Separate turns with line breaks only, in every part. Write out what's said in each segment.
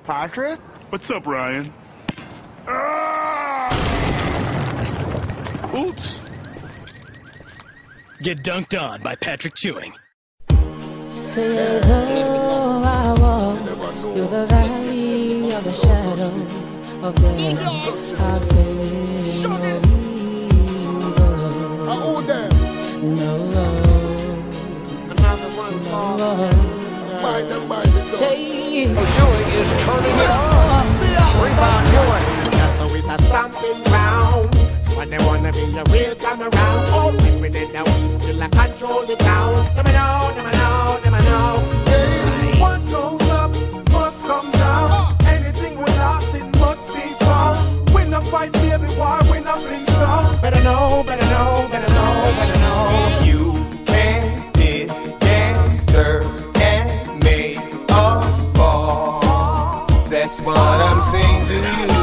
Patrick?
What's up, Ryan? Oops.
Get dunked on by Patrick Chewing.
Say hello, I walk through the valley of the shadow of death. I feel no road. Another one say
Ewing is turning it on. Rebound Ewing.
Just so it's a stomping ground. When they wanna be a real come around. Oh, when we did that, we still a control the town. Them I know, them I know, them I know. Hey, what goes up must come down. Anything we lost, it must be found. Win a fight, baby, war, win a bling strong. Better know, better know, better know, better know.
You can't diss gangsters and make us fall. That's what I'm saying to you.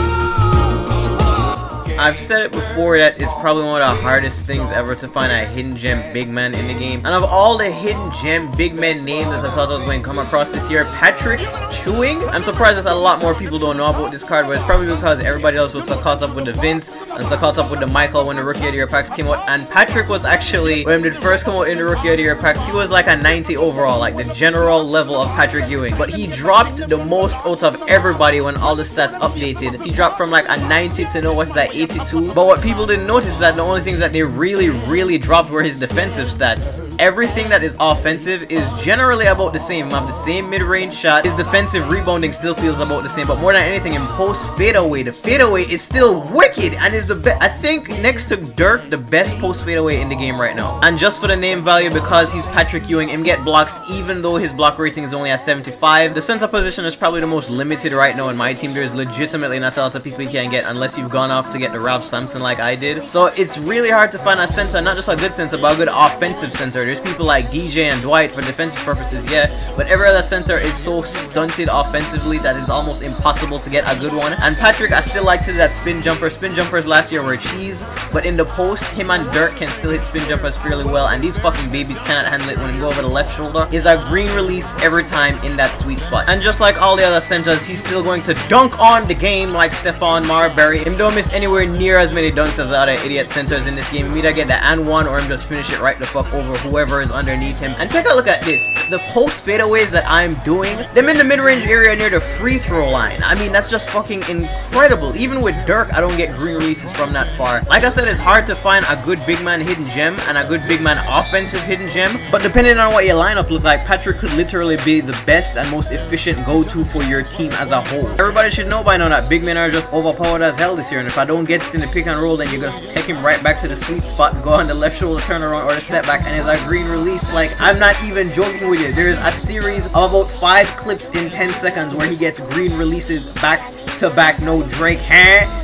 I've said it before that it's probably one of the hardest things ever to find a hidden gem big man in the game. And of all the hidden gem big man names that I thought I was going to come across this year, Patrick Chewing, I'm surprised that a lot more people don't know about this card, but it's probably because everybody else was so caught up with the Vince and so caught up with the Michael when the Rookie of the Year packs came out. And Patrick was actually, when he did first come out in the Rookie of the Year packs, he was like a 90 overall, like the general level of Patrick Ewing. But he dropped the most out of everybody when all the stats updated. He dropped from like a 90 to know what's that, 82. But what people didn't notice is that the only things that they really dropped were his defensive stats. Everything that is offensive is generally about the same. Have the same mid-range shot. His defensive rebounding still feels about the same, but more than anything in post fadeaway, the fadeaway is still wicked and is the best. I think next to Dirk, the best post fadeaway in the game right now. And just for the name value, because he's Patrick Ewing, him get blocks even though his block rating is only at 75. The center position is probably the most limited right now in my team. There's legitimately not a lot of people you can get unless you've gone off to get the Ralph Sampson like I did. So it's really hard to find a center, not just a good center, but a good offensive center. There's people like DJ and Dwight for defensive purposes, yeah, but every other center is so stunted offensively that it's almost impossible to get a good one. And Patrick, I still like to do that spin jumper. Spin jumpers last year were cheese, but in the post, him and Dirk can still hit spin jumpers fairly well, and these fucking babies cannot handle it when you go over the left shoulder. Is a green release every time in that sweet spot. And just like all the other centers, he's still going to dunk on the game like Stephon Marbury. Him don't miss anywhere near as many dunks as the other idiot centers in this game. Him either get the and one or him just finish it right the fuck over whoever is underneath him. And take a look at this. The post fadeaways that I'm doing, them in the mid-range area near the free throw line. I mean, that's just fucking incredible. Even with Dirk, I don't get green releases from that far. Like I said, it's hard to find a good big man hidden gem and a good big man offensive hidden gem, but depending on what your lineup looks like, Patrick could literally be the best and most efficient go-to for your team as a whole. Everybody should know by now that big men are just overpowered as hell this year, and if I don't get it in the pick and roll, then you're gonna take him right back to the sweet spot, go on the left shoulder turnaround or the step back, and it's a green release. Like, I'm not even joking with you. There's a series of about 5 clips in 10 seconds where he gets green releases back to back. No Drake,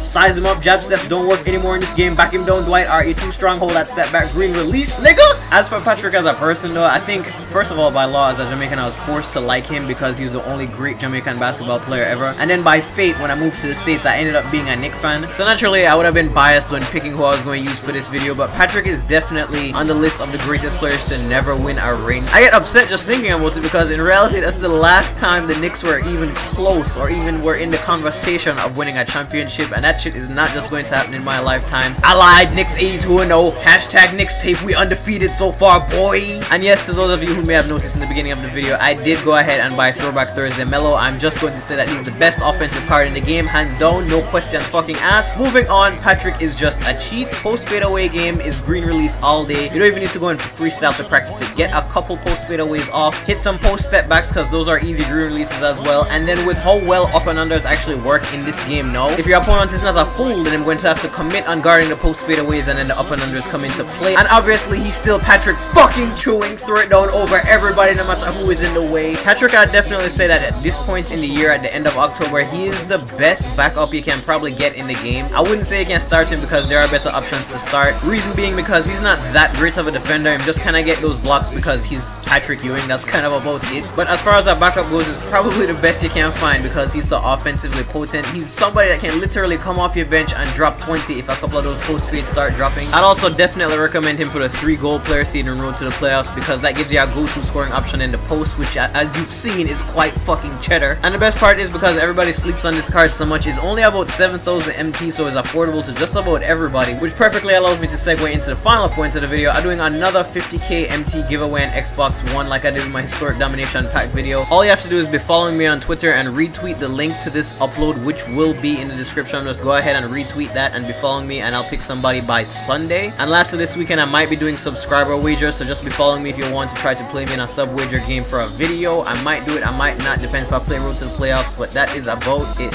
size him up, jab steps don't work anymore in this game, back him down, Dwight, are you too strong, hold that step back, green release, nigga. As for Patrick as a person though, I think first of all, by law as a Jamaican, I was forced to like him because he was the only great Jamaican basketball player ever, and then by fate, when I moved to the States, I ended up being a Knicks fan, so naturally I would have been biased when picking who I was going to use for this video, but Patrick is definitely on the list of the greatest players to never win a ring. I get upset just thinking about it because in reality that's the last time the Knicks were even close or even were in the conversation of winning a championship, and that shit is not just going to happen in my lifetime. I lied, Knicks 82-0, hashtag Knicks tape, we undefeated so far, boy. And yes, to those of you who may have noticed in the beginning of the video, I did go ahead and buy Throwback Thursday Mellow. I'm just going to say that he's the best offensive card in the game, hands down, no questions fucking asked. Moving on, Patrick is just a cheat. Post fadeaway game is green release all day. You don't even need to go in for freestyle to practice it. Get a couple post fadeaways off, hit some post step backs because those are easy green releases as well. And then with how well up and unders actually work in this game now, if your opponent is not a fool, then I'm going to have to commit on guarding the post fadeaways, and then the up and unders come into play. And obviously he's still Patrick fucking Chewing, throw it down over everybody no matter who is in the way. Patrick, I'd definitely say that at this point in the year, at the end of October, he is the best backup you can probably get in the game. I wouldn't say you can start him because there are better options to start. Reason being because he's not that great of a defender, him just kind of get those blocks because he's Patrick Ewing, that's kind of about it. But as far as our backup goes, it's probably the best you can find because he's so offensively potent potent. He's somebody that can literally come off your bench and drop 20 if a couple of those post fades start dropping. I'd also definitely recommend him for the 3-goal player seed and road to the playoffs, because that gives you a go-to scoring option in the post, which as you've seen is quite fucking cheddar. And the best part is, because everybody sleeps on this card so much, is only about 7,000 MT, so it's affordable to just about everybody, which perfectly allows me to segue into the final points of the video. I'm doing another 50k MT giveaway on Xbox One like I did with my historic domination pack video. All you have to do is be following me on Twitter and retweet the link to this upload, which will be in the description. Just go ahead and retweet that and be following me, and I'll pick somebody by Sunday. And lastly, this weekend I might be doing subscriber wagers, so just be following me if you want to try to play me in a sub wager game for a video. I might do it, I might not, depends if I play road to the playoffs, but that is about it.